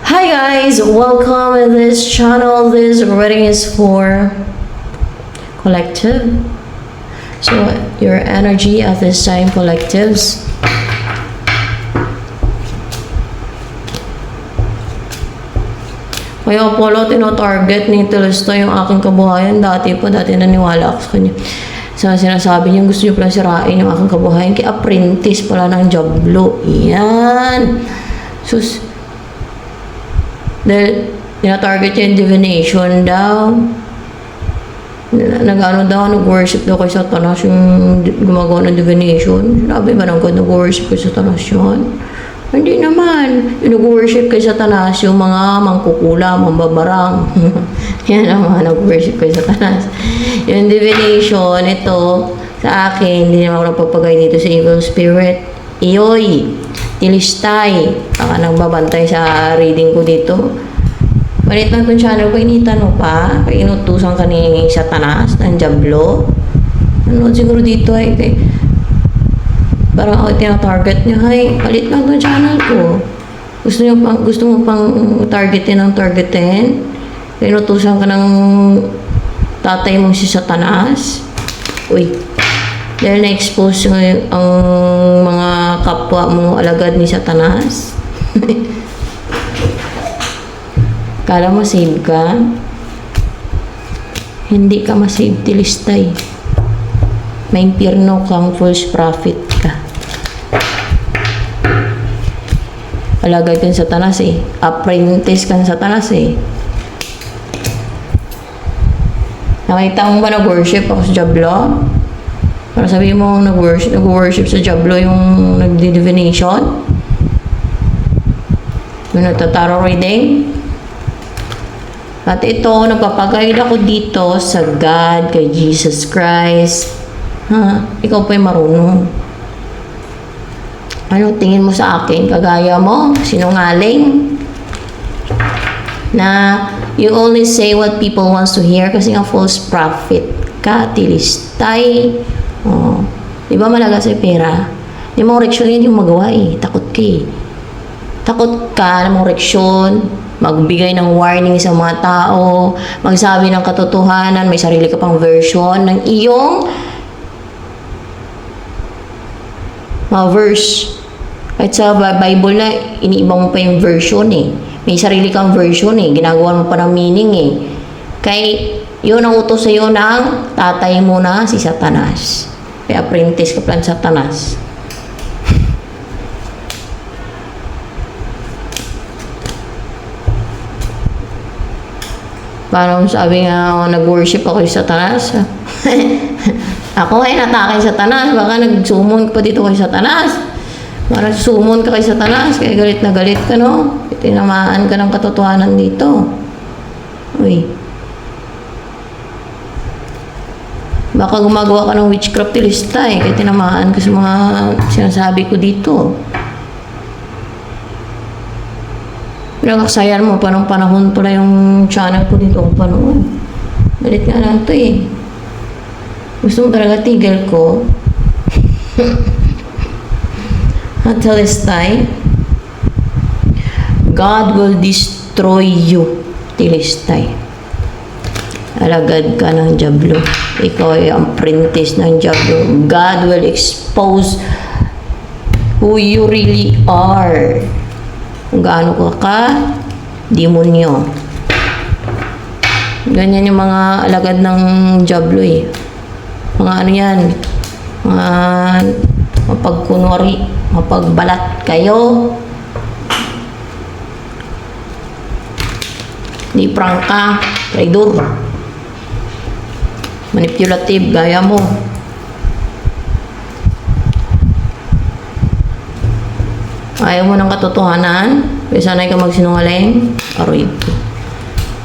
Hi guys, welcome to this channel. This reading is for collective. So your energy at this time, collectives. Kaya Apollo, tino-target ni Telesto yung aking kabuhayan. Dati naniwala ako sa kanya. So, sinasabi niya, gusto niyo pala sirain yung aking kabuhayan. Kaya apprentice pala ng Diablo. Yan. Sus. Dahil, tina-target niya yung divination daw. Nag-worship daw kay Satanas yung gumagawa ng divination. Sinabi ba ng God, nag-worship kay Satanas yun? Hindi naman. Yung nag-worship kay Satanas, yung mga mangkukula, mambabarang. Yan ang mga nag-worship kay Satanas. Yung divination, ito, sa akin, hindi naman ako nagpapagay dito sa evil spirit. Iyoy, tilistay. Baka nagbabantay sa reading ko dito. Malit lang itong channel ko, initan mo pa. Kaya inutusan ka ni Satanas, ng Diablo. Ano siguro dito ay kay parang ako tina-target niya, hay, palit lang itong channel ko. Gusto mo pang targetin ng targetin? Inutusan ka ng tatay mo si Satanas? Uy, dahil na-expose ang mga kapwa mo alagad ni Satanas? Kala mo save ka? Hindi ka masave, tilistay. May impyerno kang false prophet ka. Alagad kang Satanas eh. Apprentice kang Satanas eh. Nakita mo ba nag-worship ako sa Diablo? Para sabihin mo nag-worship sa Diablo yung nag-divination? Yung nagtataro reading? At ito, nagpapagayad ako dito sa God, kay Jesus Christ. Ha? Ikaw pa'y marunong. Ano tingin mo sa akin? Kagaya mo? Sinungaling? Na you only say what people wants to hear kasi nga false prophet ka, tilistay. Oh. Di ba malaga sa pera? Yung mga reaksyon yun yung magawa eh. Takot ka eh. Takot ka ng mga reaksyon, magbigay ng warning sa mga tao, magsabi ng katotohanan, may sarili ka pang version ng iyong mga verse. At sa Bible na, iniiba mo pa yung version eh. May sarili kang version eh. Ginagawa mo pa ng meaning eh. Kaya yun ang utos sa'yo ng tatay mo na si Satanas. Kaya apprentice ka pa ng Satanas. Parang sabi nga, nag-worship ako kay Satanas. Ako ay natake kay Satanas. Baka nag-summon pa dito kay Satanas. Parang summon ka kay Satanas. Kaya galit na galit ka, no? Tinamaan ka ng katotohanan dito. Uy. Baka gumagawa ka ng witchcraft lista eh. Kaya tinamaan ka sa mga sinasabi ko dito. Pinagkaksayan mo pa ng panahon pala yung channel ko dito kung panoon. Galit nga lang to eh. Gusto mo talaga tigil ko? At Telestay, God will destroy you, Telestay. Alagad ka ng Diablo. Ikaw ay apprentice ng Diablo. God will expose who you really are. Kung gaano ka demonyo. Ganyan yung mga alagad ng Diablo eh. Mga ano yan, mga mapagkunwari, mapagbalat kayo. Di prangka, traidor. Manipulative, gaya mo. Ayaw mo ng katotohanan, kaya sanay ka magsinungaling, aroy ko.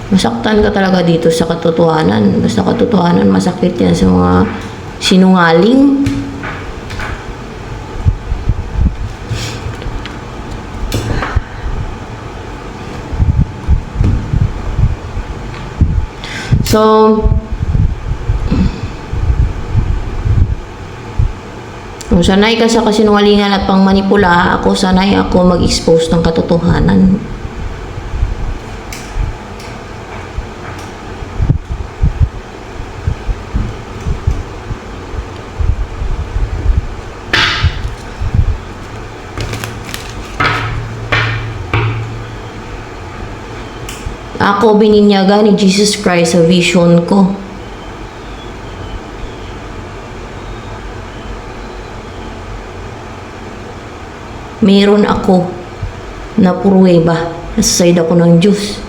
Masaktan ka talaga dito sa katotohanan. Basta katotohanan, masakit yan sa mga sinungaling. So, kung sanay ka sa kasinungalingan at pangmanipula, sanay ako mag-expose ng katotohanan. Ako bininyagan ni Jesus Christ sa vision ko. Meron ako na pruweba na sa side ako ng Diyos.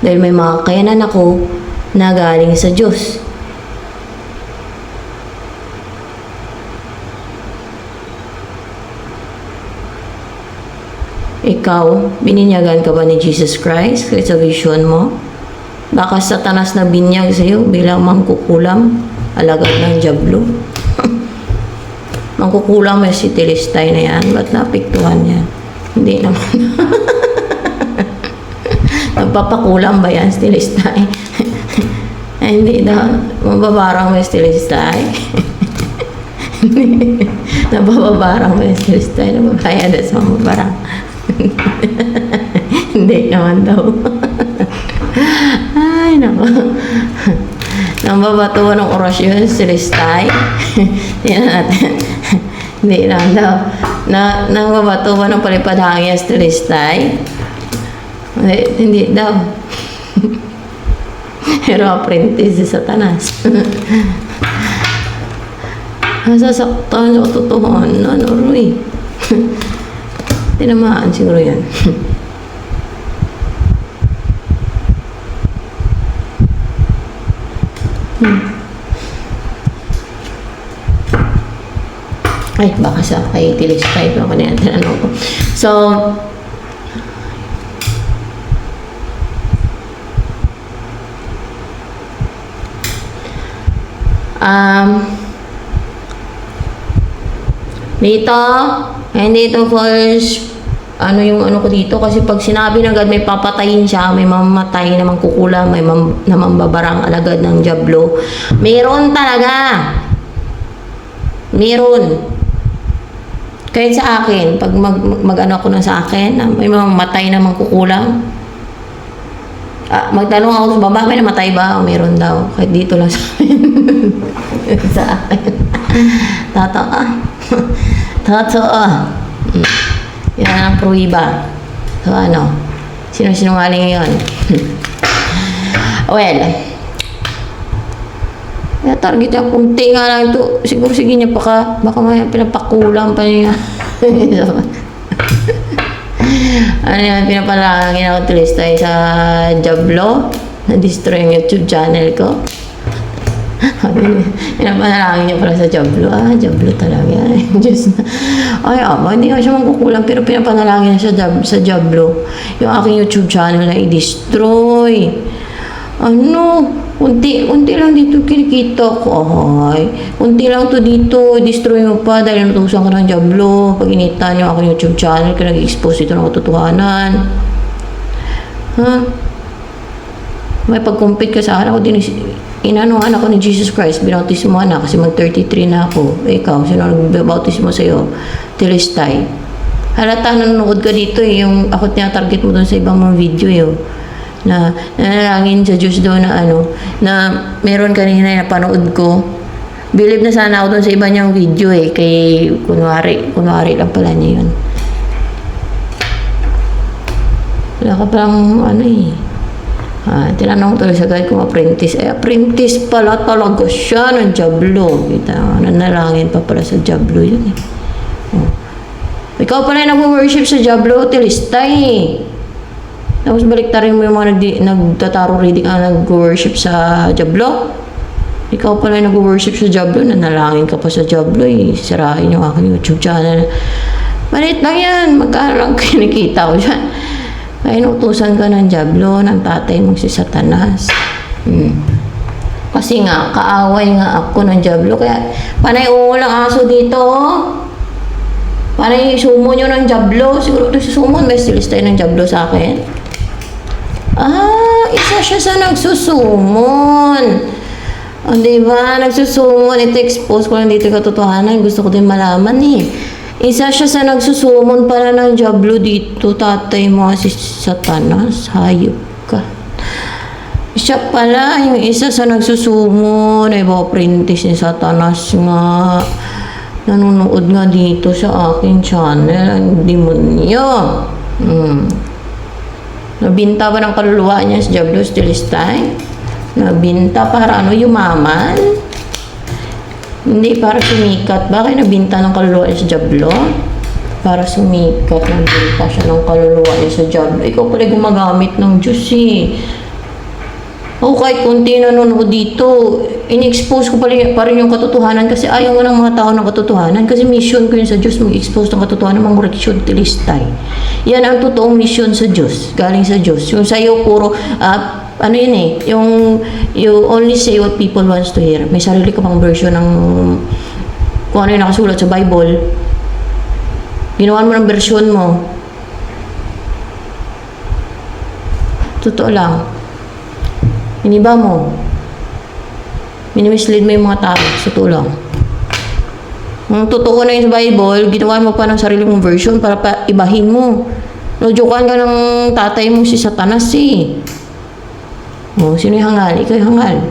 Dahil may mga kakayanan ako na galing sa Diyos. Ikaw, bininyagan ka ba ni Jesus Christ kahit sa vision mo? Baka Satanas na binyag sa'yo bilang mangkukulam, alagad ng Diablo. Mangkukulam may si Telestay na yan. Ba't napiktuhan yan? Hindi naman. Nagpapakulam ba yan si Telestay? Hindi daw. Mababarang may si Telestay. Nababarang may si Telestay. Nababaya na sa mababarang. Hindi naman daw. Ay, nako. Nang babatuan ng orasyon, Celestay. Tingnan natin. Hindi naman daw. Nang babatuan ng palipad hangin, Celestay. Hindi daw. Pero apprentice si Satanas. Nasasaktan sa katotohanan, Roy. Tinamaan siguro yan. Ay, baka sa kay Telestay pa ako na yan tinanong ko. So, dito, hindi ito false, ano yung ano ko dito, kasi pag sinabi na agad may papatayin siya, may mamatay na mangkukulam, may na mambabarang alagad ng Diablo. Meron talaga. Meron. Kahit sa akin, pag mag-ano ako na sa akin, may mamatay na mangkukulam, magtanong ako sa baba, may namatay ba? O meron daw. Kahit dito lang sa akin. Sa akin. Totoo. Totoo. Yan ang pruiba. So ano? Sino-sinungaling ngayon? Well, target niya, kunti nga lang ito. Siguro sige niya baka may pinapakulang pa niya. Ano yan, pinapalangin ako Telestay sa Diablo. Na-destroy yung YouTube channel ko. Pinapanalangin niya pala sa Diablo. Diablo talaga. Diyos na. Ay, hindi nga siya mangkukulang, pero pinapanalangin niya sa Diablo. Yung aking YouTube channel na i-destroy. Unti lang dito kinikita ko. Unti lang to dito. I-destroy mo pa dahil natutusan ka ng Diablo. Pag inita niyo aking YouTube channel, kaya nag-expose ito ng katotohanan. May pag-compete ka sa akin. Ako din, inanuhan ako ni Jesus Christ, binautismo na kasi mag-33 na ako. Ikaw, sino nag-bautismo sa'yo? Telestay. Halata nanonood ka dito yung ako tinatarget mo doon sa ibang mga video na nanalangin sa Diyos doon na na meron kanina na panood ko. Believe na sana ako doon sa iba niyang video kay kunwari lang pala niya yun. Wala ka palang tinanong ko tuloy sa guide kung apprentice. Apprentice pala talaga siya ng Diablo. Kita, nanalangin pa pala sa Diablo yun Ikaw pala yung nag-worship sa Diablo, Telestay. Tapos baliktarin mo yung mga nagtataro reading nag-worship sa Diablo. Ikaw pala yung nag-worship sa Diablo, nanalangin ka pa sa Diablo sirahin yung aking YouTube channel. Malit lang yan, magkano lang kinikita ko dyan. Kaya inutusan ka ng Diablo, ng tatay mong si Satanas. Kasi nga, kaaway nga ako ng Diablo. Kaya, panay uulang aso dito. Panay sumo nyo ng Diablo. Siguro ito susumon, may stilistay ng Diablo sa akin. Isa siya sa nagsusumon. Diba? Nagsusumon. Ito expose ko lang dito katotohanan. Gusto ko din malaman Isa siya sa nagsusumon para ng Diablo dito, tatay mo si Satanas, hayop ka. Siya pala, yung isa sa nagsusumon, ay apprentice ni Satanas nga. Nanonood nga dito sa aking channel, ang demonyo. Nabinta ba ng kaluluwa niya si Diablos Tilistay? Nabinta para ano, yumaman? Hindi, para sumikat. Bakit nabinta ng kaluluwa niya si Diablo? Para sumikat, nabinta siya ng kaluluwa niya sa Diablo. Ikaw pala gumagamit ng Diyos eh. Ako kahit kunti nanonood dito, in-expose ko pa rin yung katotohanan kasi ayaw nga ng mga tao ng katotohanan kasi mission ko yun sa Diyos, mag-expose ng katotohanan, mga koreksyon, tilistay. Yan ang totoong mission sa Diyos, galing sa Diyos. Yung sa'yo puro, ano yun eh, yung you only say what people wants to hear. May sarili ka pang version ng kung ano yung nakasulat sa Bible. Ginawan mo ng version mo. Totoo lang. Iniba mo. Minimislead mo yung mga tao. Sa tulang. Ang totoo na yung sa Bible, ginawa mo pa ng sarili mong version para pa ibahin mo. Najokan ka ng tatay mo si Satanas eh. Oh, sino yung hangal? Ikaw yung hangal.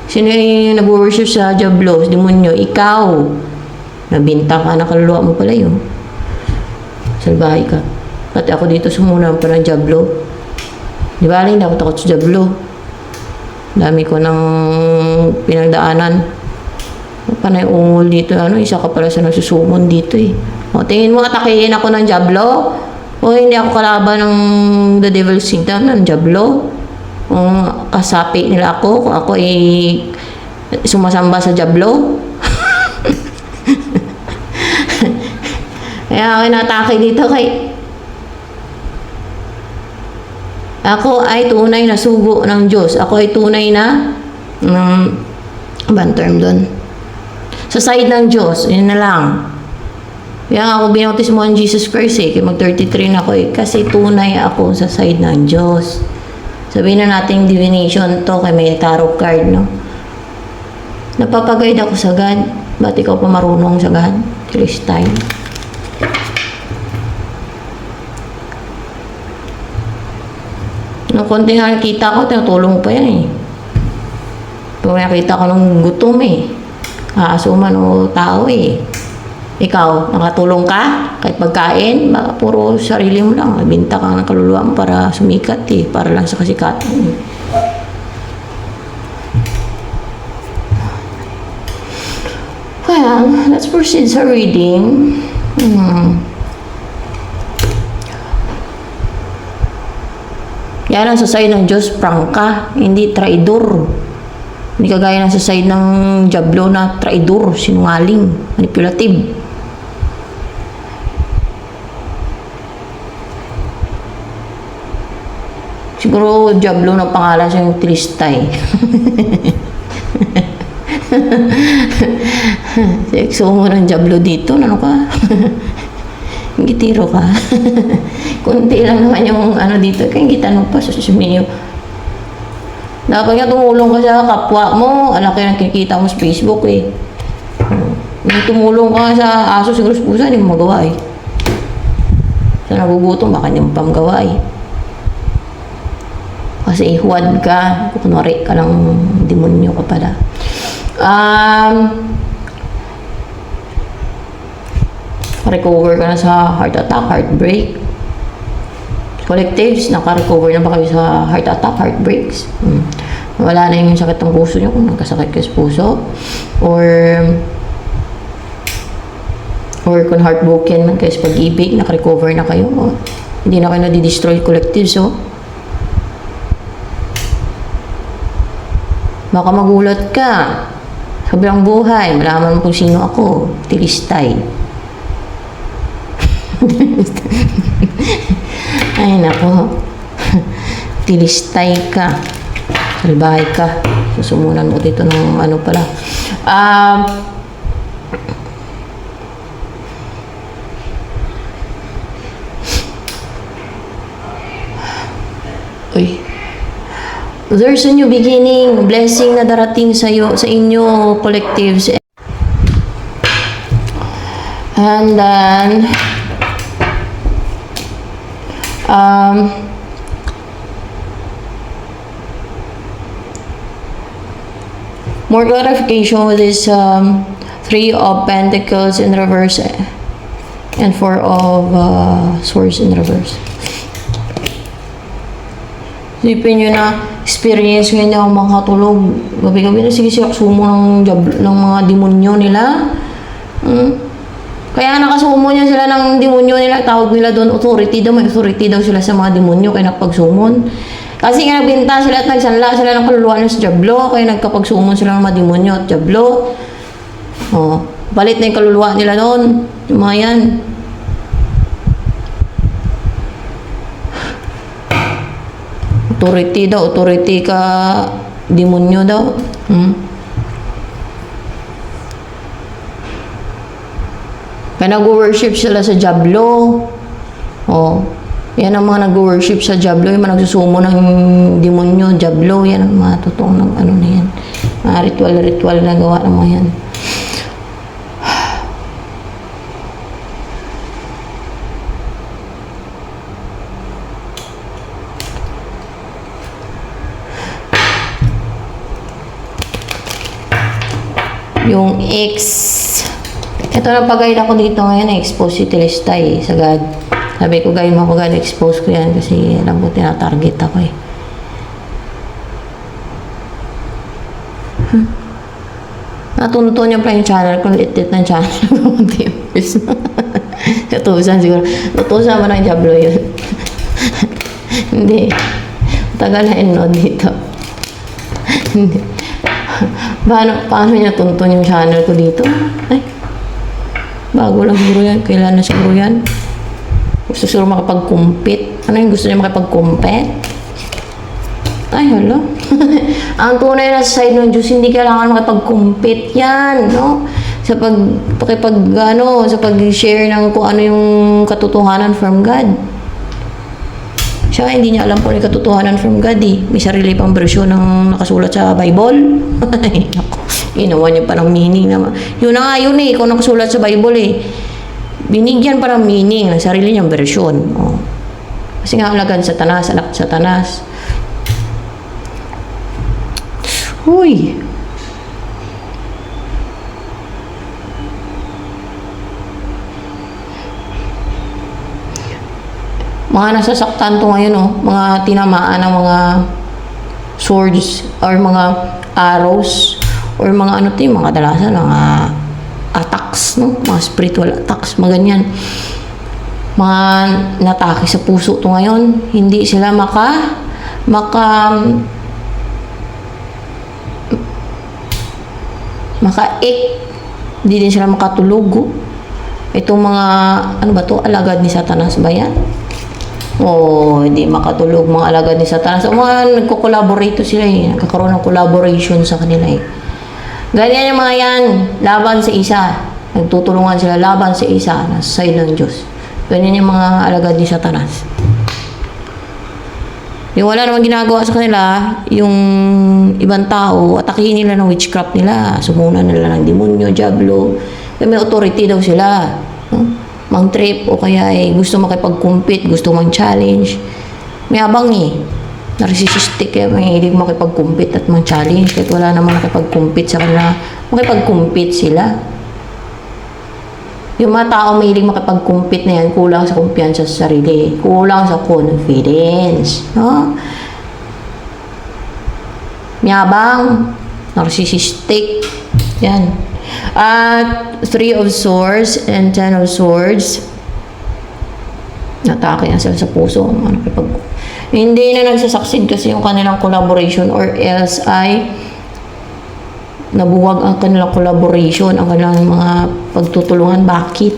Sino yung nag-worship sa Diablos, demonyo? Ikaw. Nabinta ka na kaluluwa mo pala yun. Salbahay ka. Pati ako dito sumuna pa ng Diablo. Di ba, hindi ako takot sa Diablo. Dami ko ng pinagdaanan. Panay ungol dito. Ano, isa ka pala sa nagsusumon dito eh. O, tingin mo, atakihin ako ng Diablo? O, hindi ako kalaban ng The Devil's Kingdom ng Diablo? Kung kasapi nila ako, kung ako ay sumasamba sa Diablo? Kaya ako inatake dito kay ako ay tunay na sugo ng Diyos. Ako ay tunay na bang term doon? Sa side ng Diyos. Yun na lang. Kaya ako binautismo ng Jesus Christ eh. Kaya mag-33 na ako eh. Kasi tunay ako sa side ng Diyos. Sabihin na natin divination to kay may tarot card, no? Napapag-guide ako sa God. Ba't ikaw pa marunong sa God? Christine. Nung konti nga nakita ko, tinutulong pa yan eh. Pag nakita ko ng gutom eh. Aasuman o tao eh. Ikaw, nakatulong ka? Kahit pagkain? Baka puro sarili mo lang. Binta ka ng kaluluwa mo para sumikat eh. Para lang sa kasikatan eh. Well, let's proceed sa reading. Yan ang sa side ng Diyos, prangka, hindi traidor. Hindi kagaya ng sa side ng Diablo na traidor, sinungaling, manipulative. Siguro Diablo na pangalan siya yung Tilistay. Sekso mo ng Diablo dito, ano ka? Gitiro ka. Kunti lang naman yung ano dito. Kaya gitanong pa sa sumiyo. Dapat nga tumulong ka sa kapwa mo. Alam kayo nang kikita mo sa Facebook eh. Kung tumulong ka sa aso siguro sa pusa, hindi mo magawa eh. Sa nagugutom, baka hindi mo pa magawa eh. Kasi huwad ka. Kunwari ka lang demonyo ka pala. Recover ka na sa heart attack, heartbreak. Collectives, naka-recover na ba kayo sa heart attack, heartbreaks? Wala na yung sakit ng puso nyo kung nagkasakit kayo sa puso. Or kung heartbroken man kayo sa pag-ibig, naka-recover na kayo. Hindi na kayo nadi-destroy collectives, oh. Baka magulat ka. Sabilang buhay, malaman mo kung sino ako. Tilistay. Ay nako. Tilistay ka. Salbahay ka. Susumunan mo dito ng ano pala. Uy. There's a new beginning. Blessing na darating sa inyo collectives. And then more clarification with this Three of Pentacles in reverse. And 4 of swords in reverse. Isipin nyo na experience ngayon ako makatulog. Gabi-gabi na sige sumo ng mga demonyo nila. Kaya nakasumo niya sila ng demonyo nila. Tawag nila doon authority daw. May authority daw sila sa mga demonyo kaya nagpagsumon. Kasi nga nagbinta sila at nagsanla sila ng kaluluwa sa Diablo. Kaya nagkapagsumon sila ng mga demonyo at Diablo. Balit na yung kaluluwa nila doon. Yung mga yan. Authority daw, authority ka demonyo daw. Kaya nag-worship sila sa Diablo. Yan ang mga nag-worship sa Diablo, yung mga nagsusumo ng demonyo, Diablo, yan ang mga totoong na yan. Mga ritual na gawa ng mga yan. Yung X, ito na pag-guide ako dito ngayon, expose si Telestay sa God. Sabi ko, guide mo ako God, expose ko yan kasi alam ko tinatarget ako eh. Natunto niya pa yung channel ko, litit ng channel ko. Natusan siguro. Natusan mo ng Diablo yun. Hindi. Tagal na enod dito. Hindi. Paano niya tuntun yung channel ko dito? Ay, bago lang siguro yan. Kailan na siguro yan? Gusto siguro makapag-compete. Ano yung gusto niya makapag-compete? Ay, hala. Ang tunay na sa side ng Diyos, hindi kailangan makapag-compete yan, no? Sa sa pag-share ng kung ano yung katotohanan from God. Siya, hindi niya alam kung ano yung katotohanan from God eh. May sarili pang version ng nakasulat sa Bible. Ay, naku. Ginawa niya parang meaning naman. Yun na nga yun eh, kung nakasulat sa Bible eh. Binigyan parang meaning ng sarili niyang version. Kasi nga alagan Satanas, anak Satanas. Uy! Mga nasasaktan to ngayon, mga tinamaan ng mga swords or mga arrows or mga mga kadalasan, mga attacks, no? Mga spiritual attacks, mga ganyan. Mga natake sa puso to ngayon. Hindi sila maka-ik. Hindi din sila makatulog. Itong mga, alagad ni Satanas ba yan? Hindi makatulog mga alagad ni Satanas. Mga nagko-collaborate sila eh. Nagkakaroon ng collaboration sa kanila eh. Ganyan yung mga yan. Laban sa isa. Nagtutulungan sila laban sa isa na side ng Diyos. Ganyan yung mga alagad ni Satanas. Yung wala namang ginagawa sa kanila, yung ibang tao, atakihin nila ng witchcraft nila. Sumunan nila ng demonyo, Diablo. May authority daw sila. Mang trip o kaya gusto makipag-compete, gusto mang-challenge. May abang eh. Narcissistic eh, may hilig makipag-compete at mang-challenge. Kahit wala namang makipag-compete sa kanila, makipag-compete sila. Yung mga tao may hilig makipag-compete na yan, kulang sa kumpiyansa sa sarili. Kulang sa confidence. May abang. Narcissistic. Yan. At 3 of Swords and 10 of Swords. Natake yan sila sa puso. Hindi na nagsasucceed kasi yung kanilang collaboration or else ay nabuwag ang kanilang collaboration, ang kanilang mga pagtutulungan. Bakit?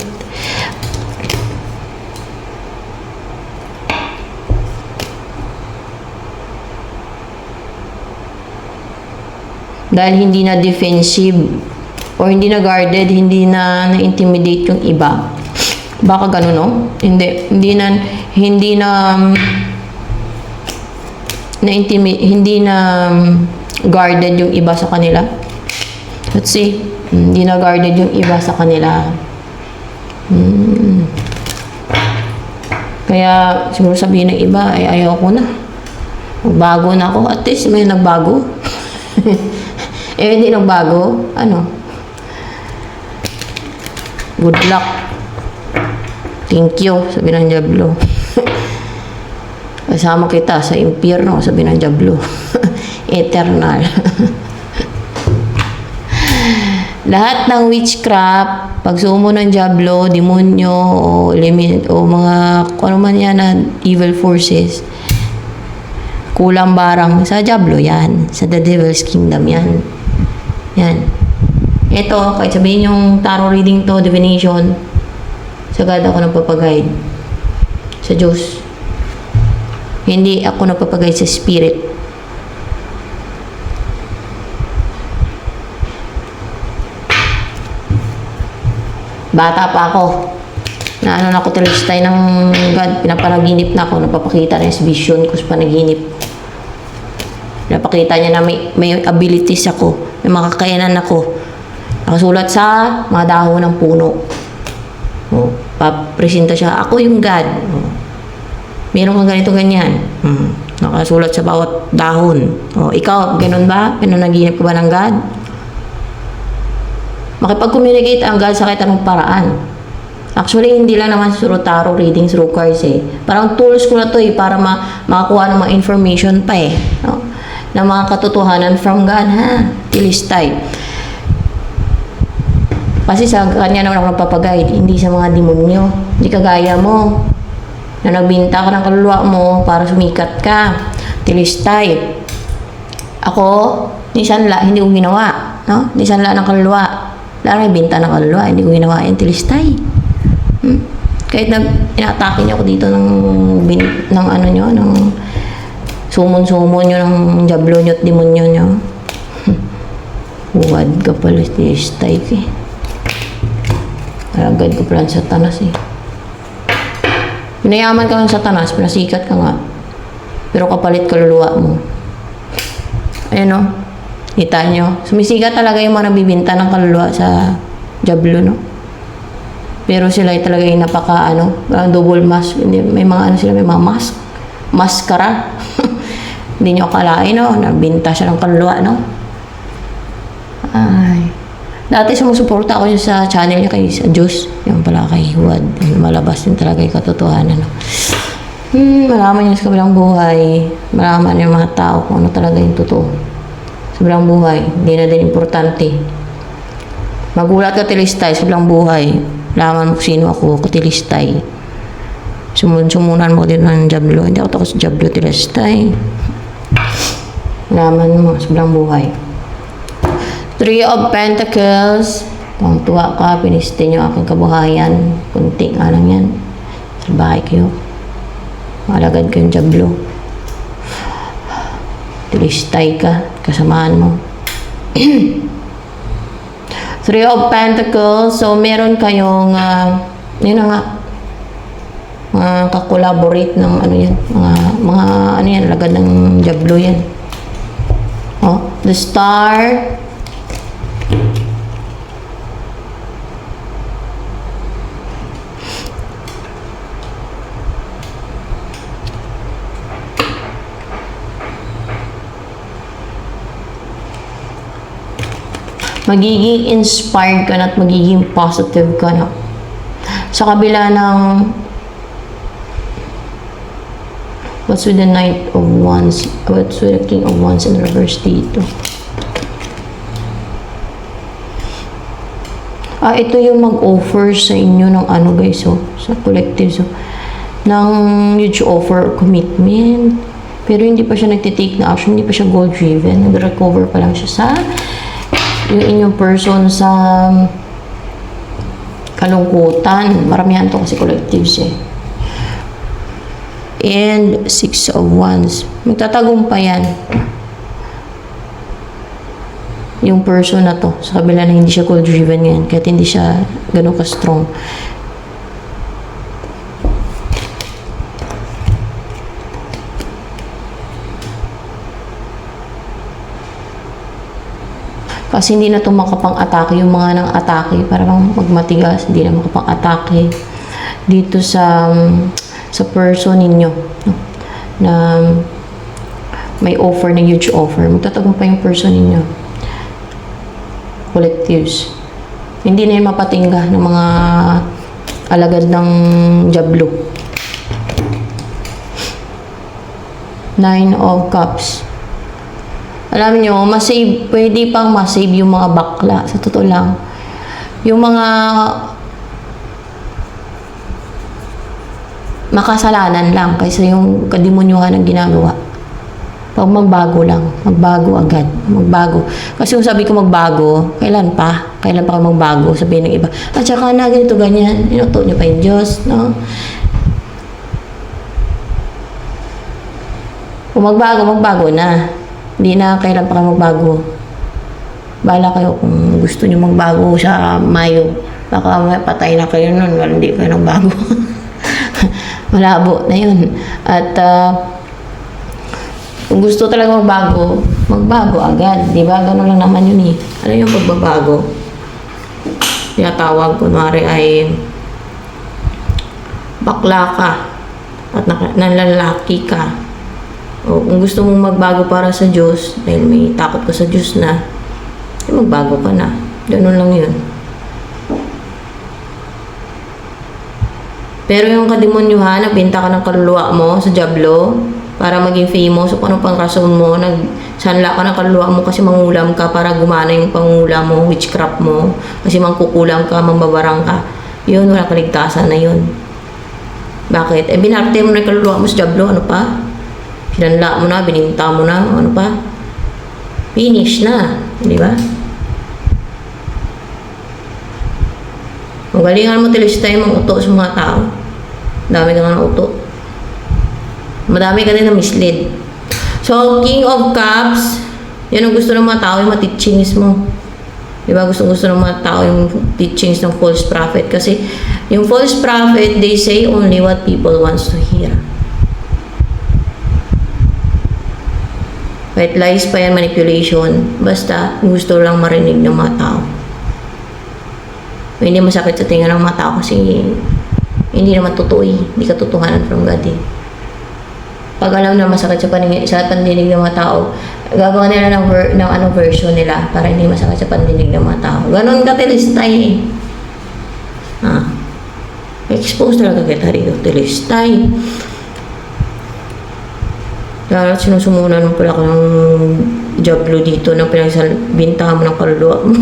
Dahil hindi na defensive or hindi na guarded, hindi na na-intimidate yung iba. Baka gano'n, no? Hindi na guarded yung iba sa kanila. Let's see. Hindi na guarded yung iba sa kanila. Kaya siguro sabihin ng iba, ay ayaw ko na. Magbago na ako. At least may nagbago. Hindi nagbago. Good luck. Thank you, sabi ng Diablo. Kasama kita sa impyerno, sabi ng Diablo. Eternal. Lahat ng witchcraft, pagsumo ng Diablo, demonyo, o element, o mga, kung ano man yan na evil forces, kulang barang sa Diablo yan. Sa the Devil's Kingdom yan. Yan. Ito, kahit sabihin yung tarot reading to, divination, sagad ako nagpapaguide sa Diyos. Hindi ako nagpapaguide sa spirit. Bata pa ako. Na ano na ako talistay ng God. Pinapanaginip na ako. Napapakita na yung vision ko sa panaginip. Pinapakita niya na may abilities ako. May makakayanan ako. Nakasulat sa mga dahon ng puno. Oh, papresenta siya. Ako yung God. Oh. Meron kang ganito ganyan. Nakasulat sa bawat dahon. Oh, ikaw, ganun ba? Pinanaginip ka ba ng God? Makipag-communicate ang God sa kahit anong paraan. Actually, hindi lang naman through tarot reading, through cards eh. Parang tools ko na to eh, para makakuha ng mga information pa eh. No? Na mga katotohanan from God, ha? Tilistay. Kasi sa kanya naman ako nagpapaguide, hindi sa mga demonyo. Hindi kagaya mo, na nagbinta ka ng kaluluwa mo para sumikat ka. Tilistay. Ako, nisanla, hindi ko ginawa. No? Nisanla ng kaluluwa. Lalo may binta ng kaluluwa, hindi ko ginawa yung tilistay. Kahit na inatake niyo ako dito ng ano nyo, ng sumon-sumon nyo, ng Diablo nyo at demonyo nyo. Huwad ka pala tilistay eh. Alagad ko pala sa Satanas eh. Pinayaman ka ng Satanas, pinasikat ka nga. Pero kapalit kaluluwa mo. Ayan o. Kita nyo. Sumisikat talaga yung mga nabibinta ng kaluluwa sa Diablo, no? Pero sila talaga yung napaka, double mask. May mga sila, may mga mask. Maskara. Hindi nyo akalain, no? Nabinta siya ng kaluluwa, no? Ay. Dati sumusuporta ako yun sa channel niya kay sa Diyos. Yung pala kay Huwad. Malabas din talaga yung katotohanan, no? Malaman niya sa kabilang buhay. Malaman yung mga tao kung ano talaga yung totoo. Sobrang buhay, hindi na din importante. Magulat ka tilistay, sobrang buhay. Laman mo sino ako, katilistay. Sumunan mo din ng Diablo. Hindi ako takot sa Diablo, tilistay. Laman mo, sobrang buhay. Three of Pentacles. Tuwa ka, piniste nyo aking kabuhayan. Kunting lang yan. Salbahay kayo. Malagad kayong Diablo. Tilistay ka, kasamaan mo. Three of Pentacles. So, meron kayong, yun na nga, kakolaborate ng ano yan, mga ano yan, lagad ng Diablo yan. Oh, the Star. Magiging inspired ka na at magiging positive ka na. Sa kabila ng what's with the Knight of Wands, what's with the King of Wands in reverse dito. Ito yung mag-offer sa inyo ng ano guys, sa collective, ng huge offer commitment. Pero hindi pa siya nagtitake na action, hindi pa siya goal-driven. Nag-recover pa lang siya sa yung inyong person sa kalungkutan. Maramihan to kasi collectives eh. And Six of Wands. Magtatagumpayan yung person na to. Sa kabila na hindi siya goal-driven yan. Kahit hindi siya ganun ka-strong. Kasi hindi na ito makapang-atake yung mga nang atake para bang magmatigas, hindi na makapang-atake dito sa person ninyo, no? Na may offer, na huge offer. Magtatagumpay yung person ninyo. Collectives. Hindi na yun mapatingga ng mga alagad ng Diablo. 9 of Cups. Alam nyo, masave, pwede pang masave yung mga bakla. Sa totoo lang. Yung mga makasalanan lang kaysa yung kademonyuhan ng ginagawa. Pag magbago lang, magbago agad, magbago. Kasi kung sabi ko magbago, kailan pa? Kailan pa kayo magbago? Sabihin ng iba, at saka na ganito, ganyan. Inuto nyo pa yung Diyos, no? Kung magbago, magbago na. Hindi na kailan pa kayo magbago. Bahala kayo kung gusto nyo magbago sa Mayo. Baka patay na kayo nun, wala hindi kayo nagbago. Malabo na yun. At, kung gusto talaga magbago, magbago agad. Di ba? Ganun lang naman yun eh. Ano yung pagbabago? Tinatawag, kunwari ay bakla ka at nanlalaki ka. O kung gusto mong magbago para sa Diyos, dahil may takot ka sa Diyos na, ay magbago ka na. Ganun lang yun. Pero yung kademonyuhan, nagbenta ka ng kaluluwa mo sa Diablo, para maging famous, o kung anong pang rason mo, nagsanla ka ng kaluluwa mo kasi mangulam ka para gumana yung pangulam mo, witchcraft mo, kasi mangkukulam ka, mambabarang ka. Yun, wala kaligtasan na yun. Bakit? Eh, binarte mo na yung kaluluwa mo sa Diablo, ano pa? Sinanla mo na, bininta mo na, ano pa? Finish na, di ba? Magalingan mo tilistay mong uto sa mga tao. Dami ka nga ng uto. Madami ka din na mislead. So, King of Cups, yan ang gusto ng mga tao, yung mga teachings mo. Diba? Gusto ng mga tao yung teachings ng false prophet. Kasi, yung false prophet, they say only what people wants to hear. Kahit lies pa yan, manipulation, basta gusto lang marinig ng mga tao. Hindi masakit sa tingin ng mga tao kasi hindi naman totoo eh. Hindi katotohanan from God eh. Pag alam na masakit sa pandinig ng mga tao, gagawa nila ng version nila para hindi masakit sa pandinig ng mga tao. Ganon ka tilistay eh. Expose talaga kita rito. Tilistay. Kaya sinusumunan mo pala ko ng Diablo dito na pinagsabintahan mo ng kaluluwa mo.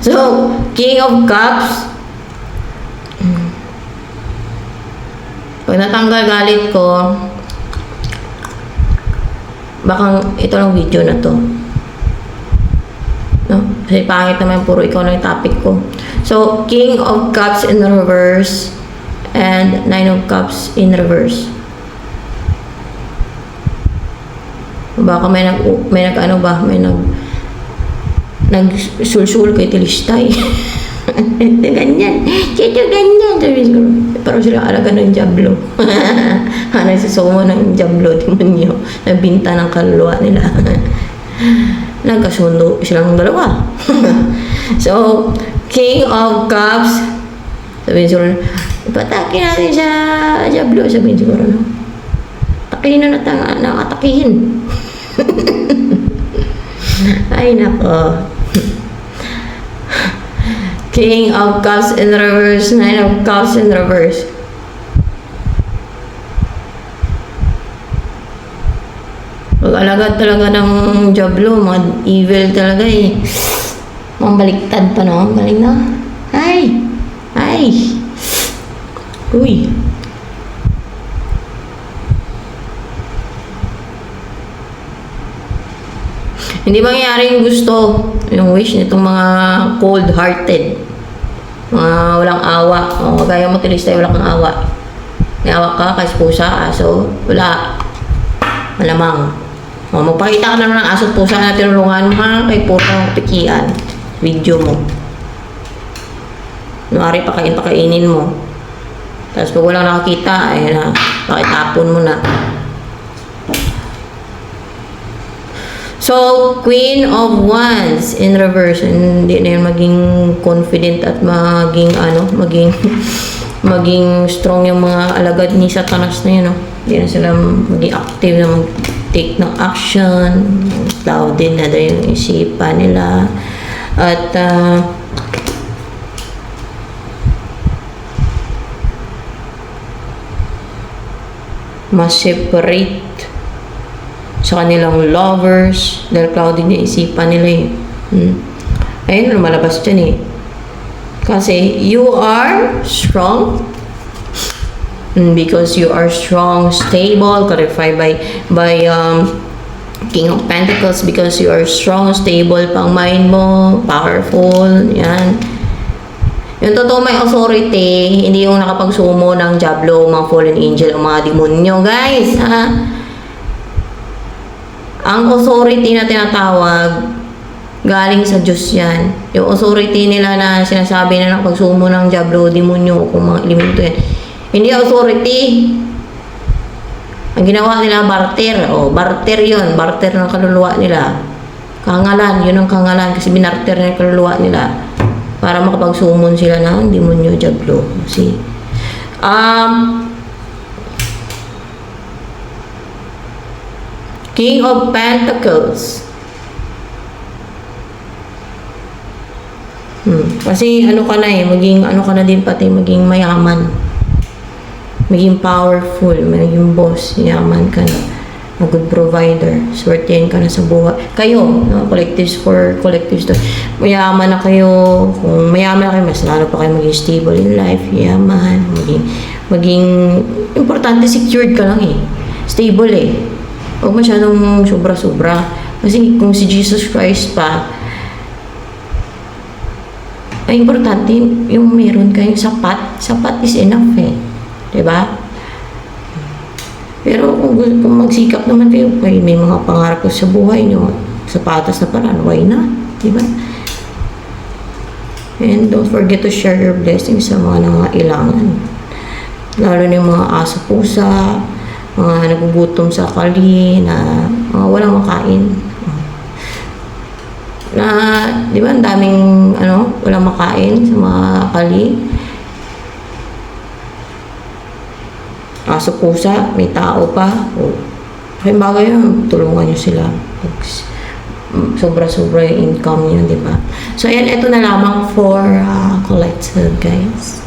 So, King of Cups. Pag natanggal galit ko, baka ito lang video na to. No? Kasi pangit naman, puro ikaw lang yung topic ko. So, King of Cups in reverse and Nine of Cups in reverse. Baka may nagsulsul kay Tilistay. Ganyan. Kaya ganyan. Pero sila alaga ng Diablo. Nagsusumo ng Diablo, demonyo. Nabinta ng kaluluwa nila. Nagkasundo silang dalawa. So, King of Cups. Sabihin siguro, ipatake natin sa Diablo. Sabihin siguro, no? Takihin na nakatakihin. Ay, nako. King of Cups in reverse, Nine of Cups in reverse. Pag-alagad talaga ng Diablo, mga evil talaga eh. Mga baliktad pa no? Galing na. Ay! Ay! Uy! Hindi mangyayari yung gusto, yung wish nitong mga cold-hearted. Mga walang awa. O, gaya mo tilistay, wala kang awa. May awa ka, kahit pusa, aso, wala. Malamang. O, magpakita ka naman ng aso at pusa na tinulungan mo ha, kay putang pikian. Video mo. Nuwari, pakainin mo. Tapos pag walang nakakita, ayun na, pakitapon mo na. So, Queen of Wands in reverse. Hindi na yun maging confident at maging strong yung mga alagad ni Satanas na yun. No? Hindi na sila maging active na mag-take ng action. Clouded na daw yung isipan nila. At ma-separate sa kanilang lovers dahil cloudy na isipan nila eh. Ayun, lumalabas dyan eh. Kasi you are strong because you are strong, stable, clarified by King of Pentacles, because you are strong, stable pang mind mo, powerful, yan. Yung totoo may authority, hindi yung nakapagsumo ng Diablo, mga fallen angel, o mga demonyo, guys, ha? Ang authority na tinatawag, galing sa Diyos yan. Yung authority nila na sinasabi na nakapagsumo ng Diablo, demonyo, kung mga elemento yan. Hindi authority. Ang ginawa nila, barter. O, barter yun. Barter ng kaluluwa nila. Kangalan. Yun ang kangalan. Kasi binarter ng kaluluwa nila. Para makapagsumon sila ng demonyo, Diablo. See? King of Pentacles. Kasi ano ka na eh, maging ano ka na din pati, maging mayaman. Maging powerful, maging boss, yaman ka na. A good provider, swertihan ka na sa buhay. Kayo, no? Collectives for collectives to. Mayaman na kayo, kung mayaman na kayo, mas lalo pa kayo maging stable in life, yaman, maging importante, secured ka lang eh. Stable eh. Huwag masyadong sobra-sobra. Kasi kung si Jesus Christ pa, ay importante yung meron kayong sapat. Sapat is enough eh. Diba? Pero kung magsikap naman kayo, may mga pangarap ko sa buhay nyo, sa patas na paraan, why not? Diba? And don't forget to share your blessings sa mga nangailangan. Lalo na yung mga aso pusa, mga nagugutom sa kali, na mga walang makain. Na, di ba, ang daming, walang makain sa mga kali. Aso pusa, may tao pa. Kaya bagay yun, tulungan nyo sila. Sobra-sobra yung income nyo, di ba? So, ayan, ito na lamang for collective, guys.